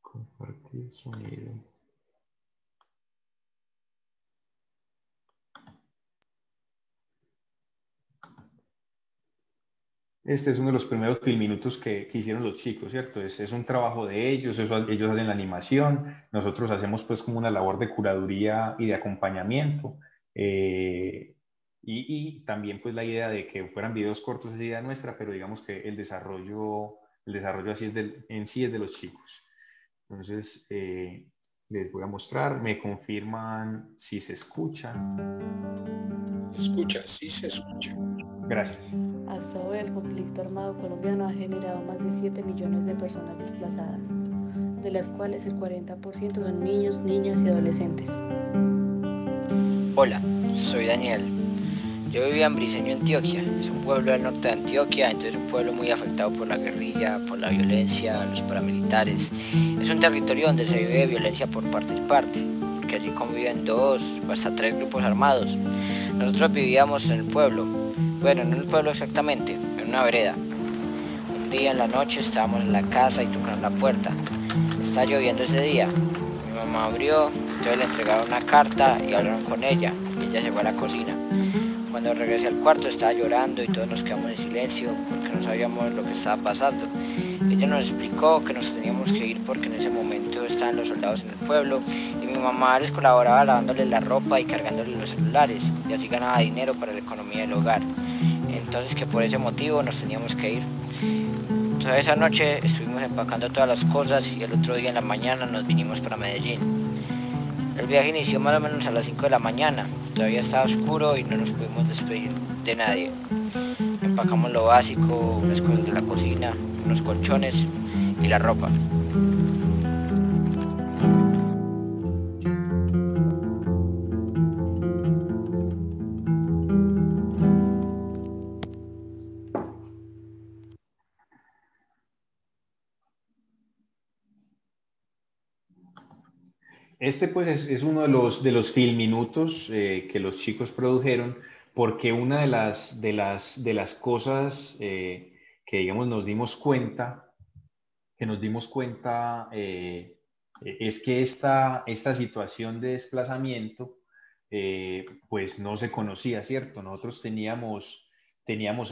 Compartir sonido. Este es uno de los primeros filminutos que hicieron los chicos, ¿cierto? Es un trabajo de ellos, ellos hacen la animación, nosotros hacemos pues como una labor de curaduría y de acompañamiento. Y también pues la idea de que fueran videos cortos es idea nuestra, pero digamos que el desarrollo así en sí es de los chicos. Entonces, les voy a mostrar, me confirman si se escucha. Escucha, sí se escucha. Gracias. Hasta hoy el conflicto armado colombiano ha generado más de 7 millones de personas desplazadas, de las cuales el 40% son niños, niñas y adolescentes. Hola, soy Daniel. Yo vivía en Briceño, Antioquia. Es un pueblo del norte de Antioquia, entonces un pueblo muy afectado por la guerrilla, por la violencia, los paramilitares. Es un territorio donde se vive violencia por parte y parte, porque allí conviven 2 o hasta 3 grupos armados. Nosotros vivíamos en el pueblo, bueno, no en el pueblo exactamente, en una vereda. Un día en la noche estábamos en la casa y tocaron la puerta. Estaba lloviendo ese día. Mi mamá abrió, entonces le entregaron una carta y hablaron con ella. Ella se fue a la cocina. Cuando regresé al cuarto estaba llorando y todos nos quedamos en silencio porque no sabíamos lo que estaba pasando. Ella nos explicó que nos teníamos que ir porque en ese momento estaban los soldados en el pueblo y mi mamá les colaboraba lavándoles la ropa y cargándoles los celulares y así ganaba dinero para la economía del hogar. Entonces que por ese motivo nos teníamos que ir. Toda esa noche estuvimos empacando todas las cosas y el otro día en la mañana nos vinimos para Medellín. El viaje inició más o menos a las 5 de la mañana, todavía estaba oscuro y no nos pudimos despedir de nadie. Empacamos lo básico, unas cosas de la cocina, unos colchones y la ropa. Este pues es uno de los filminutos que los chicos produjeron, porque una de las cosas que digamos nos dimos cuenta es que esta situación de desplazamiento pues no se conocía, ¿cierto? Nosotros teníamos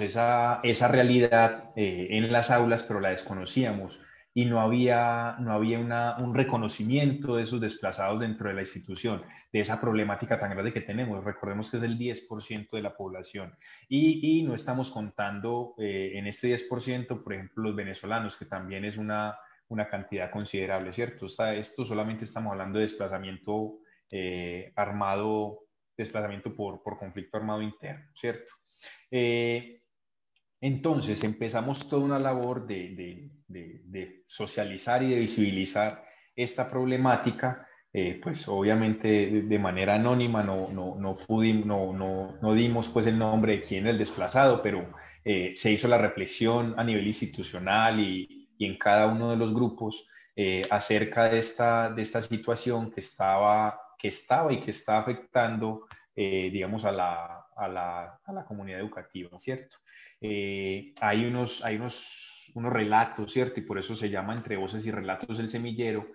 esa realidad en las aulas, pero la desconocíamos y no había un reconocimiento de esos desplazados dentro de la institución, de esa problemática tan grande que tenemos. Recordemos que es el 10% de la población y no estamos contando en este 10%, por ejemplo, los venezolanos, que también es una cantidad considerable, ¿cierto? Esto solamente estamos hablando de desplazamiento armado, desplazamiento por conflicto armado interno, ¿cierto? Entonces empezamos toda una labor de socializar y de visibilizar esta problemática, pues obviamente de manera anónima, no dimos pues el nombre de quién era el desplazado, pero se hizo la reflexión a nivel institucional y en cada uno de los grupos acerca de esta situación que estaba y que está afectando, digamos, a la comunidad educativa, ¿cierto? Hay unos relatos, ¿cierto? Y por eso se llama Entre Voces y Relatos el Semillero,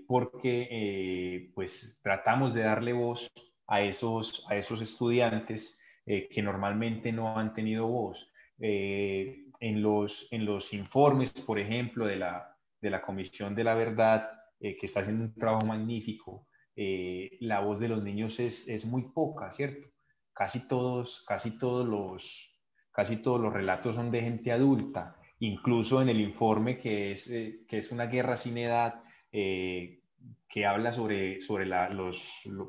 porque pues tratamos de darle voz a esos estudiantes que normalmente no han tenido voz. En los informes, por ejemplo, de la Comisión de la Verdad, que está haciendo un trabajo magnífico, la voz de los niños es muy poca, ¿cierto? Casi todos los relatos son de gente adulta. Incluso en el informe que es Una guerra sin edad, que habla sobre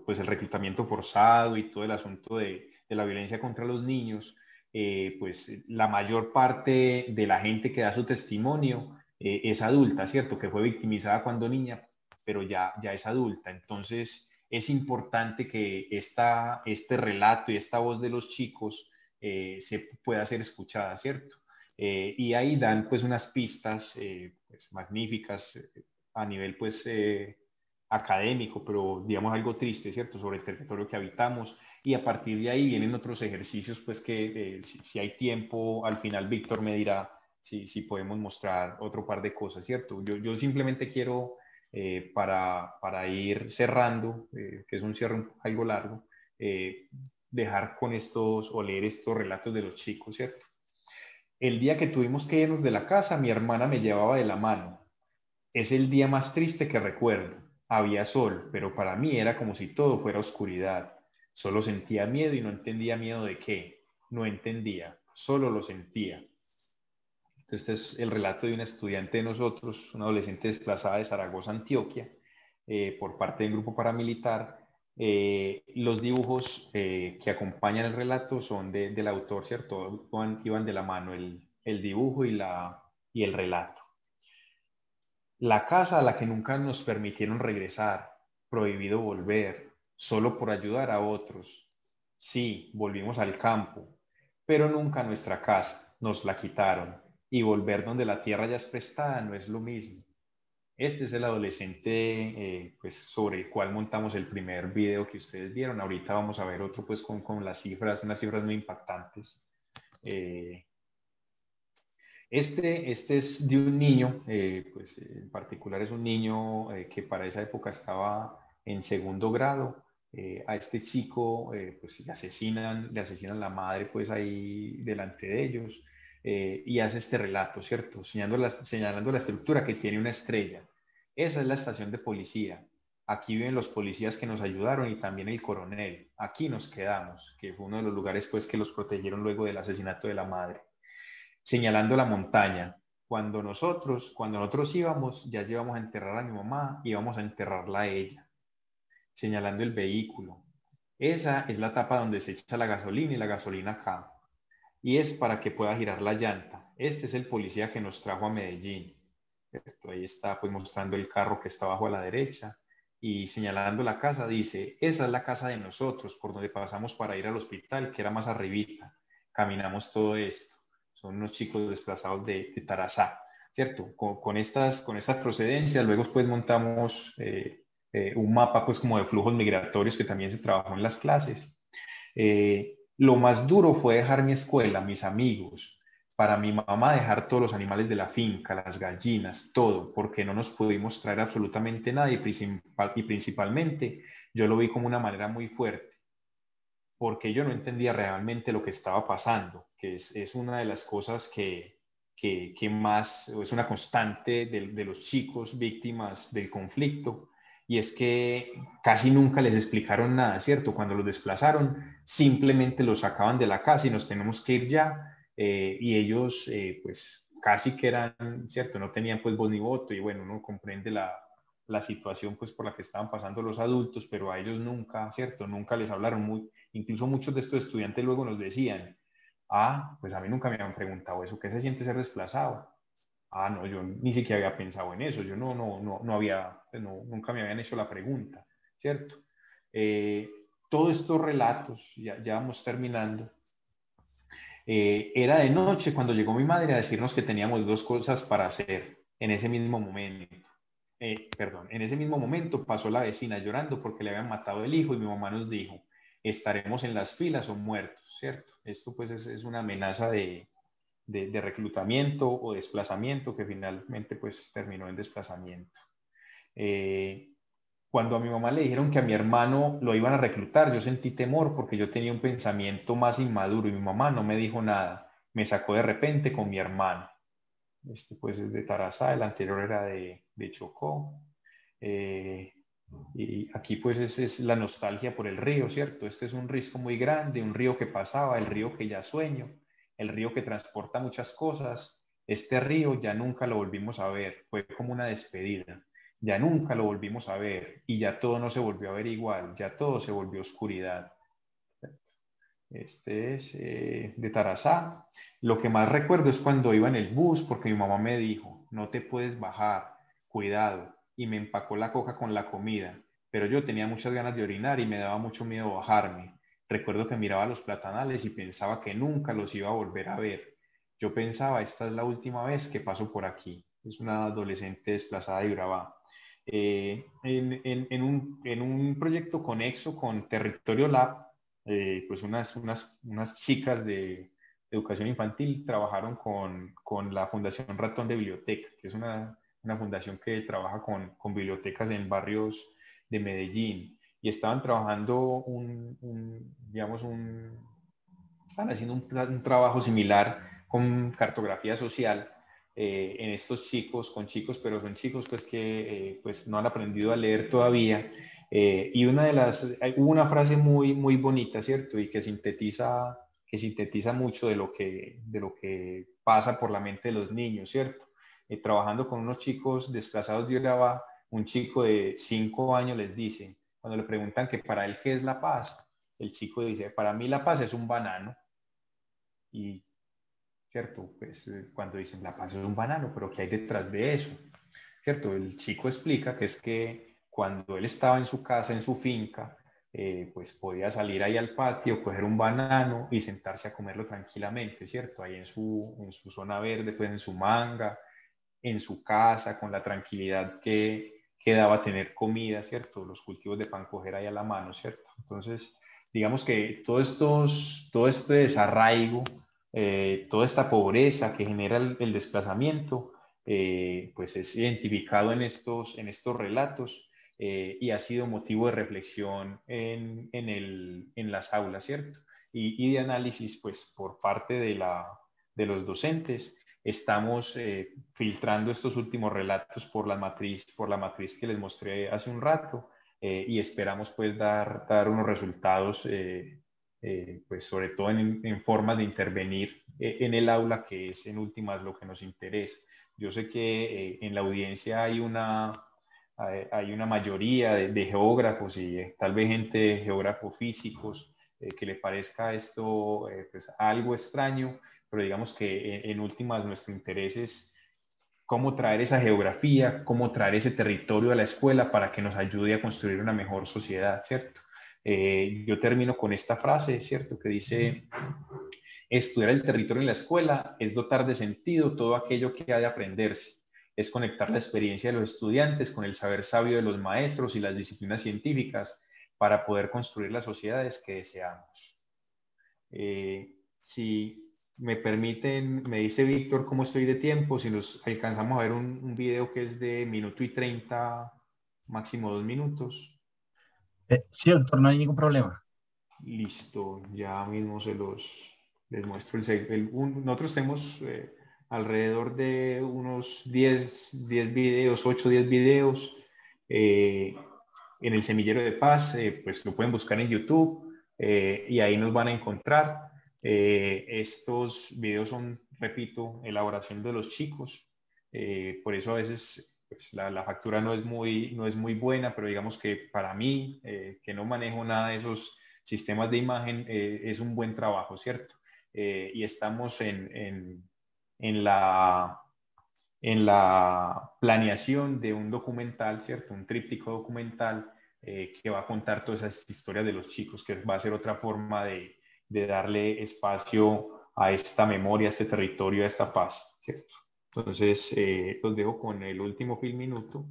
pues el reclutamiento forzado y todo el asunto de la violencia contra los niños, pues la mayor parte de la gente que da su testimonio es adulta, ¿cierto? Que fue victimizada cuando niña, pero ya es adulta. Entonces es importante que este relato y esta voz de los chicos se pueda ser escuchada, ¿cierto? Y ahí dan pues unas pistas pues, magníficas a nivel pues académico, pero digamos algo triste, ¿cierto? Sobre el territorio que habitamos, y a partir de ahí vienen otros ejercicios pues que si hay tiempo, al final Víctor me dirá si podemos mostrar otro par de cosas, ¿cierto? Yo simplemente quiero, para ir cerrando, que es un cierre algo largo, dejar con estos o leer estos relatos de los chicos, ¿cierto? El día que tuvimos que irnos de la casa, mi hermana me llevaba de la mano. Es el día más triste que recuerdo. Había sol, pero para mí era como si todo fuera oscuridad. Solo sentía miedo y no entendía miedo de qué. No entendía, solo lo sentía. Este es el relato de una estudiante de nosotros, una adolescente desplazada de Zaragoza, Antioquia, por parte del grupo paramilitar. Los dibujos que acompañan el relato son del autor, ¿cierto? Iban de la mano el dibujo y el relato. La casa a la que nunca nos permitieron regresar, prohibido volver, solo por ayudar a otros. Sí, volvimos al campo, pero nunca a nuestra casa, nos la quitaron, y volver donde la tierra ya es prestada no es lo mismo. Este es el adolescente pues, sobre el cual montamos el primer video que ustedes vieron. Ahorita vamos a ver otro pues con las cifras, unas cifras muy impactantes. Este es de un niño, pues en particular es un niño que para esa época estaba en segundo grado. A este chico pues le asesinan la madre pues ahí delante de ellos, y hace este relato, ¿cierto? Señalando la estructura que tiene una estrella. Esa es la estación de policía. Aquí viven los policías que nos ayudaron y también el coronel. Aquí nos quedamos, que fue uno de los lugares pues que los protegieron luego del asesinato de la madre. Señalando la montaña. Cuando nosotros íbamos, ya llevamos a enterrar a mi mamá y íbamos a enterrarla a ella. Señalando el vehículo. Esa es la tapa donde se echa la gasolina y la gasolina acá. Y es para que pueda girar la llanta. Este es el policía que nos trajo a Medellín. Ahí está pues mostrando el carro que está abajo a la derecha. Y señalando la casa dice, esa es la casa de nosotros, por donde pasamos para ir al hospital, que era más arribita. Caminamos todo esto. Son unos chicos desplazados de Tarazá, ¿cierto? Con estas procedencias, luego pues montamos un mapa pues como de flujos migratorios que también se trabajó en las clases. Lo más duro fue dejar mi escuela, mis amigos, para mi mamá dejar todos los animales de la finca, las gallinas, todo, porque no nos pudimos traer absolutamente nada y principalmente yo lo vi como una manera muy fuerte, porque yo no entendía realmente lo que estaba pasando, que es una de las cosas que más, es una constante de los chicos víctimas del conflicto, y es que casi nunca les explicaron nada, ¿cierto? Cuando los desplazaron, simplemente los sacaban de la casa y nos tenemos que ir ya, y ellos pues casi que eran, ¿cierto? No tenían pues voz ni voto, y bueno, uno comprende la situación pues por la que estaban pasando los adultos, pero a ellos nunca, ¿cierto? Nunca les hablaron muy, incluso muchos de estos estudiantes luego nos decían, ah, pues a mí nunca me habían preguntado eso, ¿qué se siente ser desplazado? Ah, no, yo ni siquiera había pensado en eso, yo no había, nunca me habían hecho la pregunta, ¿cierto? Todos estos relatos, ya vamos terminando, era de noche cuando llegó mi madre a decirnos que teníamos dos cosas para hacer en ese mismo momento. En ese mismo momento pasó la vecina llorando porque le habían matado el hijo y mi mamá nos dijo, estaremos en las filas o muertos, ¿cierto? Esto pues es una amenaza de reclutamiento o desplazamiento que finalmente pues terminó en desplazamiento. Cuando a mi mamá le dijeron que a mi hermano lo iban a reclutar, yo sentí temor porque yo tenía un pensamiento más inmaduro y mi mamá no me dijo nada. Me sacó de repente con mi hermano. Este pues es de Tarazá, el anterior era de Chocó. Y aquí pues es la nostalgia por el río, ¿cierto? Este es un risco muy grande, un río que pasaba, el río que ya sueño, el río que transporta muchas cosas. Este río ya nunca lo volvimos a ver, fue como una despedida. Ya nunca lo volvimos a ver y ya todo no se volvió a ver igual, ya todo se volvió oscuridad. Este es de Tarazá. Lo que más recuerdo es cuando iba en el bus porque mi mamá me dijo, no te puedes bajar, cuidado, y me empacó la coca con la comida, pero yo tenía muchas ganas de orinar y me daba mucho miedo bajarme. Recuerdo que miraba los platanales y pensaba que nunca los iba a volver a ver. Yo pensaba, esta es la última vez que paso por aquí. Es una adolescente desplazada de Urabá. En un proyecto conexo con Territorio Lab, pues unas chicas de educación infantil trabajaron con la Fundación Ratón de Biblioteca, que es una fundación que trabaja con bibliotecas en barrios de Medellín, y estaban trabajando estaban haciendo un trabajo similar con cartografía social en estos chicos, con chicos, pero son chicos pues que pues no han aprendido a leer todavía. Y hubo una frase muy bonita, ¿cierto? Y que sintetiza mucho de lo que pasa por la mente de los niños, ¿cierto? Trabajando con unos chicos desplazados de Urabá, un chico de 5 años les dice, cuando le preguntan que para él qué es la paz, el chico dice, para mí la paz es un banano. Y, ¿cierto? Pues cuando dicen la paz es un banano, pero ¿qué hay detrás de eso? ¿Cierto? El chico explica que es que cuando él estaba en su casa, en su finca, pues podía salir ahí al patio, coger un banano y sentarse a comerlo tranquilamente, ¿cierto? Ahí en su zona verde, pues en su manga, en su casa, con la tranquilidad que daba tener comida, ¿cierto? Los cultivos de pan coger ahí a la mano, ¿cierto? Entonces, digamos que todo este desarraigo, toda esta pobreza que genera el desplazamiento, pues es identificado en estos relatos y ha sido motivo de reflexión en las aulas, ¿cierto? Y de análisis, pues, por parte de los docentes. Estamos filtrando estos últimos relatos por la matriz que les mostré hace un rato y esperamos pues dar unos resultados pues sobre todo en formas de intervenir en el aula, que es en últimas lo que nos interesa. Yo sé que en la audiencia hay una mayoría de geógrafos y tal vez gente, geógrafos físicos, que le parezca esto pues algo extraño, pero digamos que en últimas nuestro interés es cómo traer esa geografía, cómo traer ese territorio a la escuela para que nos ayude a construir una mejor sociedad, ¿cierto? Yo termino con esta frase, ¿cierto? Que dice, estudiar el territorio en la escuela es dotar de sentido todo aquello que ha de aprenderse, es conectar la experiencia de los estudiantes con el saber sabio de los maestros y las disciplinas científicas para poder construir las sociedades que deseamos. Si me permiten, me dice Víctor cómo estoy de tiempo, si nos alcanzamos a ver un video que es de 1:30, máximo 2 minutos. Sí, doctor, no hay ningún problema. Listo, ya mismo les muestro nosotros tenemos alrededor de unos 10 videos, 8 o 10 videos en el Semillero de Paz. Pues lo pueden buscar en YouTube y ahí nos van a encontrar. Estos videos son, repito, elaboración de los chicos. Por eso a veces pues, la factura no es muy buena, pero digamos que para mí, que no manejo nada de esos sistemas de imagen, es un buen trabajo, ¿cierto? Y estamos en la planeación de un documental, ¿cierto? Un tríptico documental que va a contar todas esas historias de los chicos, que va a ser otra forma de darle espacio a esta memoria, a este territorio, a esta paz, ¿cierto? Entonces, los dejo con el último film minuto.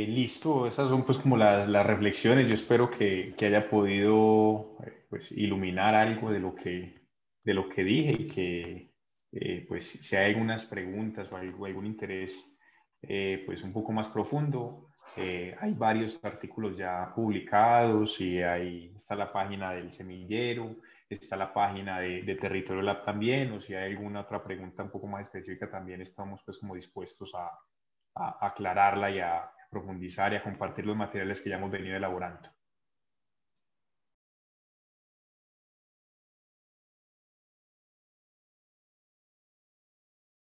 Listo, esas son pues como las reflexiones. Yo espero que haya podido pues iluminar algo de lo que dije y que pues si hay algunas preguntas o algún interés pues un poco más profundo, hay varios artículos ya publicados y ahí está la página del semillero, está la página de Territorio Lab también, o si hay alguna otra pregunta un poco más específica también estamos pues como dispuestos a aclararla y a profundizar y a compartir los materiales que ya hemos venido elaborando.